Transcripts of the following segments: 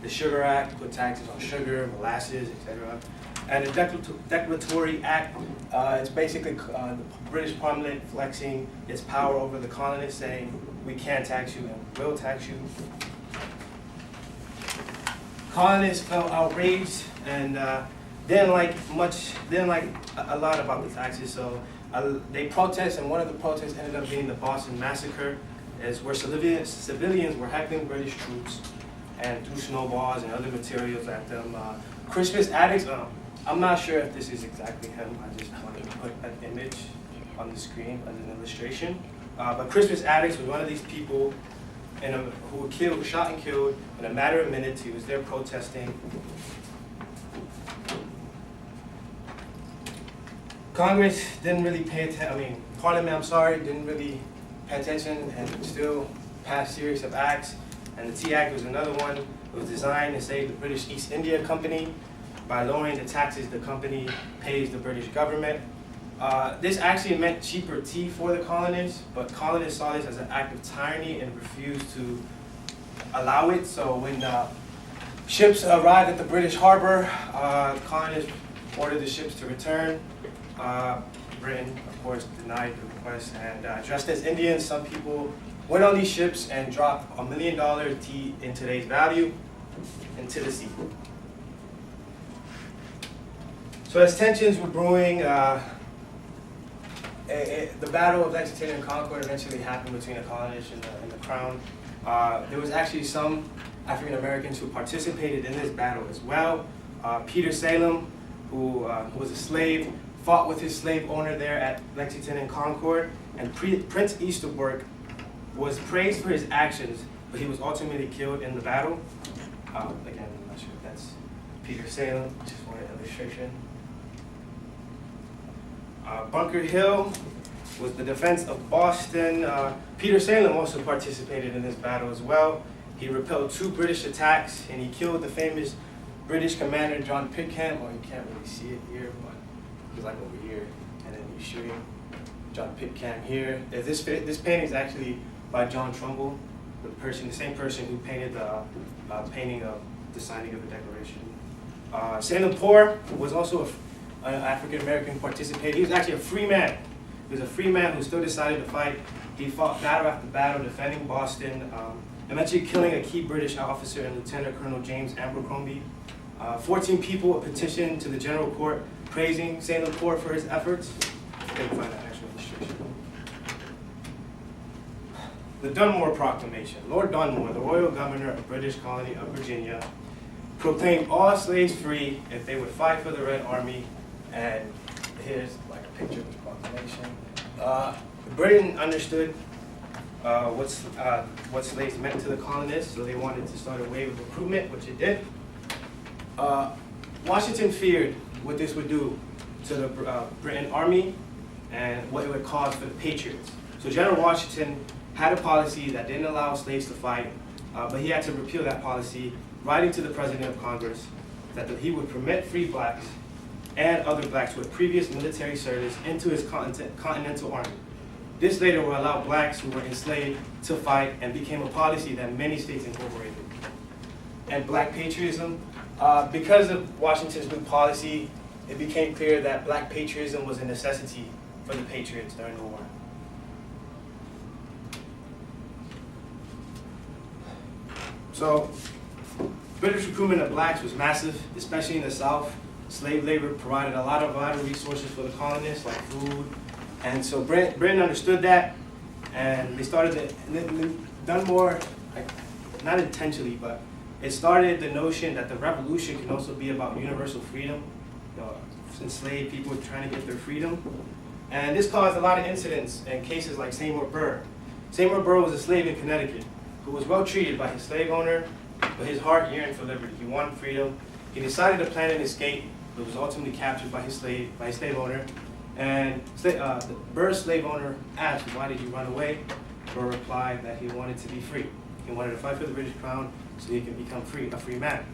The Sugar Act put taxes on sugar, molasses, etc. And the Declaratory Act, it's basically the British Parliament flexing its power over the colonists, saying we can tax you and will tax you. Colonists felt outraged and didn't like a lot about the taxes, so they protested, and one of the protests ended up being the Boston Massacre, where civilians were heckling British troops and threw snowballs and other materials at them. Crispus Attucks, I'm not sure if this is exactly him. I just wanted to put an image on the screen as an illustration. But Crispus Attucks was one of these people who were shot and killed in a matter of minutes. He was there protesting. Congress didn't really pay attention. Parliament, didn't really pay attention and still passed a series of acts. And the Tea Act was another one. It was designed to save the British East India Company by lowering the taxes the company pays the British government. This actually meant cheaper tea for the colonists, but colonists saw this as an act of tyranny and refused to allow it. So when ships arrived at the British harbor, the colonists ordered the ships to return. Britain, of course, denied the request, and dressed as Indians, some people went on these ships and dropped $1 million tea in today's value into the sea. So as tensions were brewing, the Battle of Lexington and Concord eventually happened between the colonists and the Crown. There was actually some African Americans who participated in this battle as well. Peter Salem, who was a slave, fought with his slave owner there at Lexington and Concord, and Prince Easterbrook was praised for his actions, but he was ultimately killed in the battle. Again, I'm not sure if that's Peter Salem, just for an illustration. Bunker Hill was the defense of Boston. Peter Salem also participated in this battle as well. He repelled 2 British attacks, and he killed the famous British commander John Pitcairn. Well, you can't really see it here, but he's like over here, and then he's shooting John Pitcairn here. This painting is actually by John Trumbull, the same person who painted the painting of the signing of the Declaration. Salem Poor was also an African American participator. He was actually a free man. He was a free man who still decided to fight. He fought battle after battle, defending Boston, eventually killing a key British officer and Lieutenant Colonel James Abercrombie. 14 people petitioned to the General Court praising Salem Poor for his efforts. Couldn't find that actual illustration. The Dunmore Proclamation. Lord Dunmore, the royal governor of British colony of Virginia, proclaimed all slaves free if they would fight for the Red Army. And here's like a picture of this proclamation. Britain understood what slaves meant to the colonists, so they wanted to start a wave of recruitment, which it did. Washington feared what this would do to the Britain Army and what it would cause for the Patriots. So General Washington had a policy that didn't allow slaves to fight, but he had to repeal that policy, writing to the President of Congress that he would permit free blacks and other blacks with previous military service into his continental army. This later will allow blacks who were enslaved to fight, and became a policy that many states incorporated. And black patriotism, because of Washington's new policy, it became clear that black patriotism was a necessity for the Patriots during the war. So, British recruitment of blacks was massive, especially in the South. Slave labor provided a lot of resources for the colonists, like food. And so Britain understood that, and they started Dunmore, not intentionally, but it started the notion that the revolution can also be about universal freedom. Enslaved people trying to get their freedom. And this caused a lot of incidents and cases like Seymour Burr. Seymour Burr was a slave in Connecticut who was well treated by his slave owner, but his heart yearned for liberty. He wanted freedom. He decided to plan an escape, but was ultimately captured by his slave owner. And Burr's slave owner asked, "Why did you run away?" Burr replied that he wanted to be free. He wanted to fight for the British Crown so he could become a free man.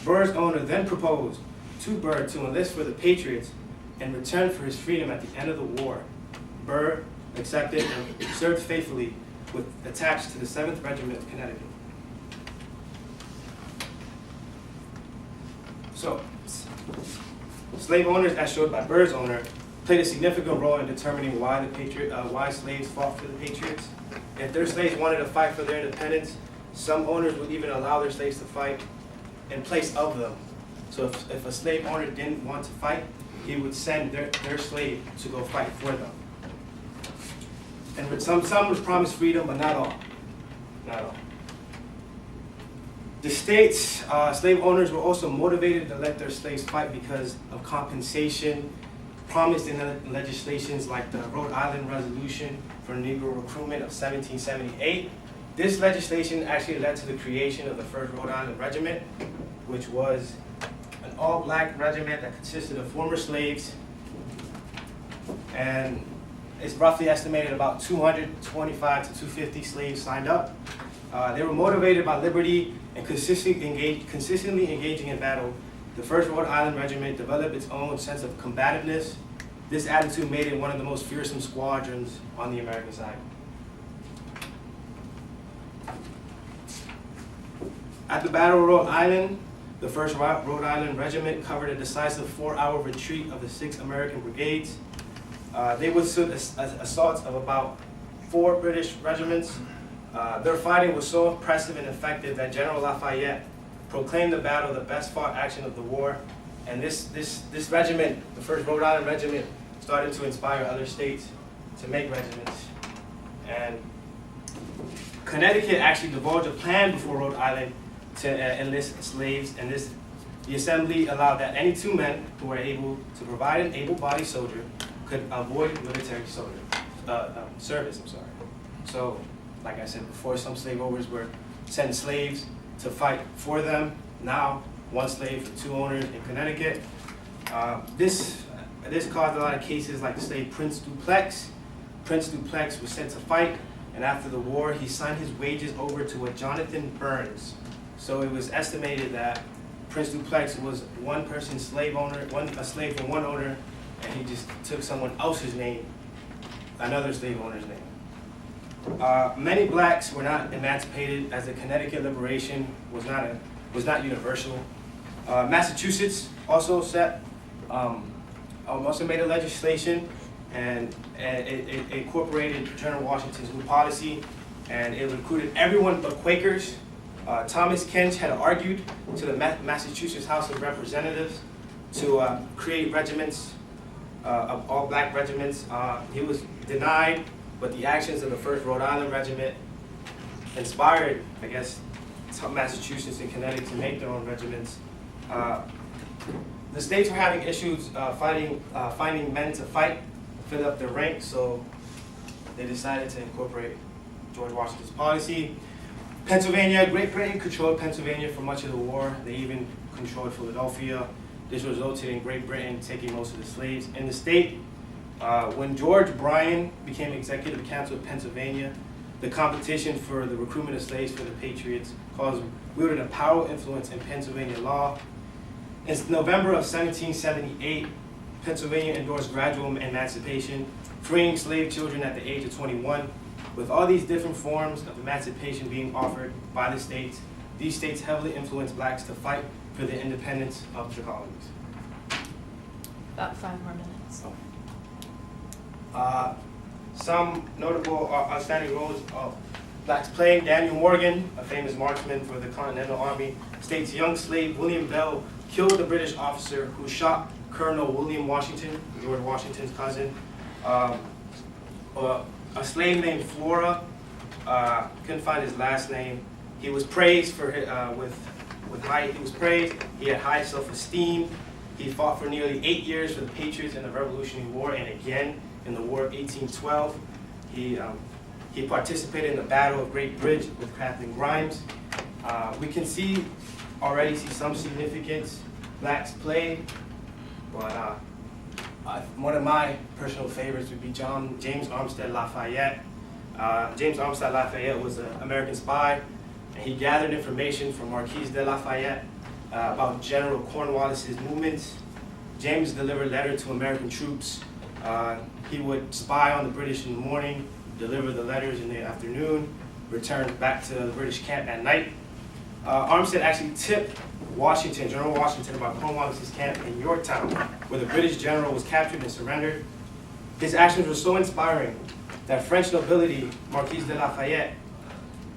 Burr's owner then proposed to Burr to enlist for the Patriots in return for his freedom at the end of the war. Burr accepted and served faithfully, attached to the 7th Regiment of Connecticut. So, slave owners, as showed by Bird's owner, played a significant role in determining why slaves fought for the Patriots. If their slaves wanted to fight for their independence, some owners would even allow their slaves to fight in place of them. So if a slave owner didn't want to fight, he would send their slave to go fight for them. And some was promised freedom, but not all. Not all. The states, slave owners were also motivated to let their slaves fight because of compensation promised in legislations like the Rhode Island Resolution for Negro Recruitment of 1778. This legislation actually led to the creation of the first Rhode Island Regiment, which was an all-black regiment that consisted of former slaves, and it's roughly estimated about 225 to 250 slaves signed up. They were motivated by liberty and consistently engaging in battle. The first Rhode Island Regiment developed its own sense of combativeness. This attitude made it one of the most fearsome squadrons on the American side. At the Battle of Rhode Island, the first Rhode Island Regiment covered a decisive 4-hour retreat of the 6 American brigades. They withstood assaults of about 4 British regiments. Their fighting was so impressive and effective that General Lafayette proclaimed the battle the best fought action of the war. And this regiment, the first Rhode Island Regiment, started to inspire other states to make regiments. And Connecticut actually divulged a plan before Rhode Island to enlist slaves, and the assembly allowed that any 2 men who were able to provide an able-bodied soldier could avoid military service. So, like I said before, some slave owners were sending slaves to fight for them. Now, 1 slave for 2 owners in Connecticut. This caused a lot of cases like the slave Prince Duplex. Prince Duplex was sent to fight, and after the war, he signed his wages over to a Jonathan Burns. So it was estimated that Prince Duplex was one person's slave owner, a slave from one owner, and he just took someone else's name, another slave owner's name. Many blacks were not emancipated, as the Connecticut liberation was not universal. Massachusetts also made a legislation, and it incorporated General Washington's new policy, and it included everyone but Quakers. Thomas Kinch had argued to the Massachusetts House of Representatives to create regiments, all-black regiments. He was denied, but the actions of the first Rhode Island Regiment inspired, I guess, some Massachusetts and Connecticut to make their own regiments. The states were having issues finding men to fill up their ranks, so they decided to incorporate George Washington's policy. Pennsylvania, Great Britain controlled Pennsylvania for much of the war. They even controlled Philadelphia. This resulted in Great Britain taking most of the slaves in the state. When George Bryan became executive council of Pennsylvania, the competition for the recruitment of slaves for the Patriots wielded a powerful influence in Pennsylvania law. In November of 1778, Pennsylvania endorsed gradual emancipation, freeing slave children at the age of 21. With all these different forms of emancipation being offered by the states, these states heavily influenced blacks to fight for the independence of the colonies. About 5 more minutes. Some notable outstanding roles of blacks played. Daniel Morgan, a famous marksman for the Continental Army, states young slave William Bell killed the British officer who shot Colonel William Washington, George Washington's cousin. A slave named Flora, couldn't find his last name. He was praised for he had high self-esteem. He fought for nearly 8 years for the Patriots in the Revolutionary War, and again in the War of 1812. He participated in the Battle of Great Bridge with Captain Grimes. We can already see some significance blacks played, but one of my personal favorites would be James Armstead Lafayette. James Armstead Lafayette was an American spy, and he gathered information from Marquis de Lafayette about General Cornwallis's movements. James delivered letters to American troops. He would spy on the British in the morning, deliver the letters in the afternoon, return back to the British camp at night. Armstead actually tipped Washington, General Washington, about Cornwallis's camp in Yorktown, where the British general was captured and surrendered. His actions were so inspiring that French nobility, Marquis de Lafayette,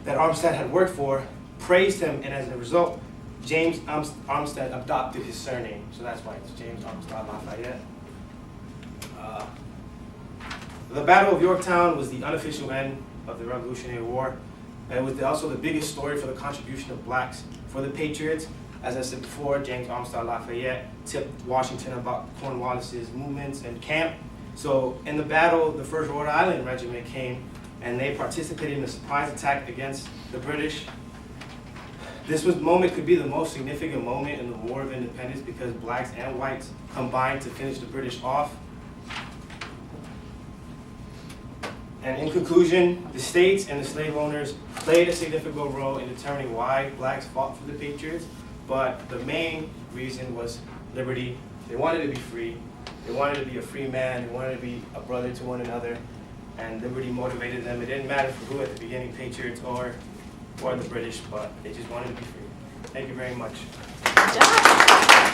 that Armstead had worked for, praised him, and as a result, James Armstead adopted his surname. So that's why it's James Armstead Lafayette. The Battle of Yorktown was the unofficial end of the Revolutionary War. It was also the biggest story for the contribution of blacks for the Patriots. As I said before, James Armstead Lafayette tipped Washington about Cornwallis's movements and camp. So in the battle, the 1st Rhode Island Regiment came and they participated in a surprise attack against the British. This moment could be the most significant moment in the War of Independence because blacks and whites combined to finish the British off. And in conclusion, the states and the slave owners played a significant role in determining why blacks fought for the Patriots, but the main reason was liberty. They wanted to be free. They wanted to be a free man. They wanted to be a brother to one another, and liberty motivated them. It didn't matter for who at the beginning, Patriots or the British, but they just wanted to be free. Thank you very much. Good job.